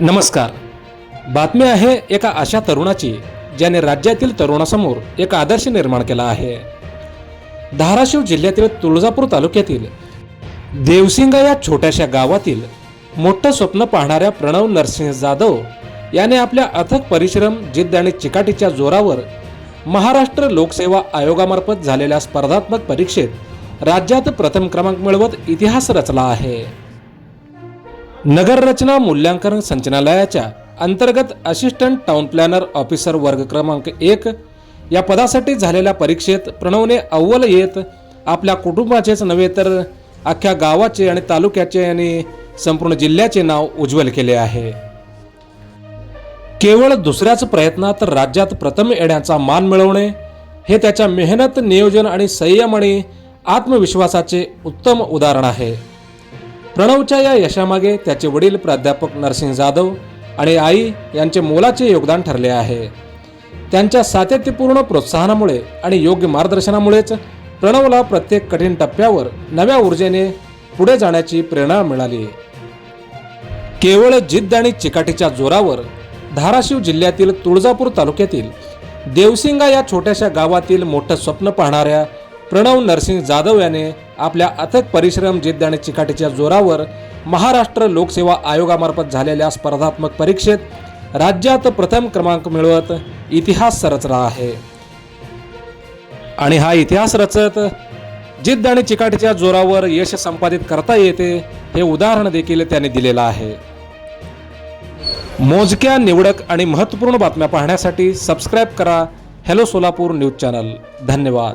नमस्कार. बातमी आहे एका अशा तरुणाची ज्याने राज्यातील तरुणासमोर एक आदर्श निर्माण केला आहे. धाराशिव जिल्ह्यातील तुळजापूर तालुक्यातील देवसिंगा या छोट्याशा गावातील मोठं स्वप्न पाहणाऱ्या प्रणव नरसिंह जाधव याने आपल्या अथक परिश्रम, जिद्द आणि चिकाटीच्या जोरावर महाराष्ट्र लोकसेवा आयोगामार्फत झालेल्या स्पर्धात्मक परीक्षेत राज्यात प्रथम क्रमांक मिळवत इतिहास रचला आहे. नगररचना मूल्यांकन संचालनालयाच्या अंतर्गत असिस्टंट टाउन प्लॅनर ऑफिसर वर्ग क्रमांक 1 या पदासाठी झालेल्या परीक्षेत प्रणवने अव्वल येत आपल्या कुटुंबाचेच नव्हे तर अख्ख्या गावाचे आणि तालुक्याचे आणि संपूर्ण जिल्ह्याचे नाव उज्ज्वल केले आहे. केवळ दुसऱ्याच प्रयत्नात राज्यात प्रथम येण्याचा मान मिळवणे हे त्याच्या मेहनत, नियोजन आणि संयम आणि आत्मविश्वासाचे उत्तम उदाहरण आहे. प्रणवच्या या यशामागे त्याचे वडील प्राध्यापक नरसिंह जाधव आणि आई यांचे मोलाचे योगदान ठरले आहे. त्यांच्या सातत्यपूर्ण प्रोत्साहनामुळे आणि योग्य मार्गदर्शनामुळेच प्रणवला प्रत्येक कठीण टप्प्यावर नव्या ऊर्जेने पुढे जाण्याची प्रेरणा मिळाली. केवळ जिद्द आणि चिकाटीच्या जोरावर धाराशिव जिल्ह्यातील तुळजापूर तालुक्यातील देवसिंगा या छोट्याशा गावातील मोठं स्वप्न पाहणाऱ्या प्रणव नरसिंह जाधव याने आपल्या अथक परिश्रम, जिद्द आणि चिकाटीच्या जोरावर महाराष्ट्र लोकसेवा आयोगामार्फत झालेल्या स्पर्धात्मक परीक्षेत राज्यात प्रथम क्रमांक मिळवत इतिहास रचला आहे. आणि हा इतिहास रचत जिद्द आणि चिकाटीच्या जोरावर यश संपादित करता येते हे उदाहरण देखील त्याने दिलेलं आहे. मोजक्या, निवडक आणि महत्त्वपूर्ण बातम्या पाहण्यासाठी सबस्क्राईब करा हॅलो सोलापूर न्यूज चॅनल. धन्यवाद.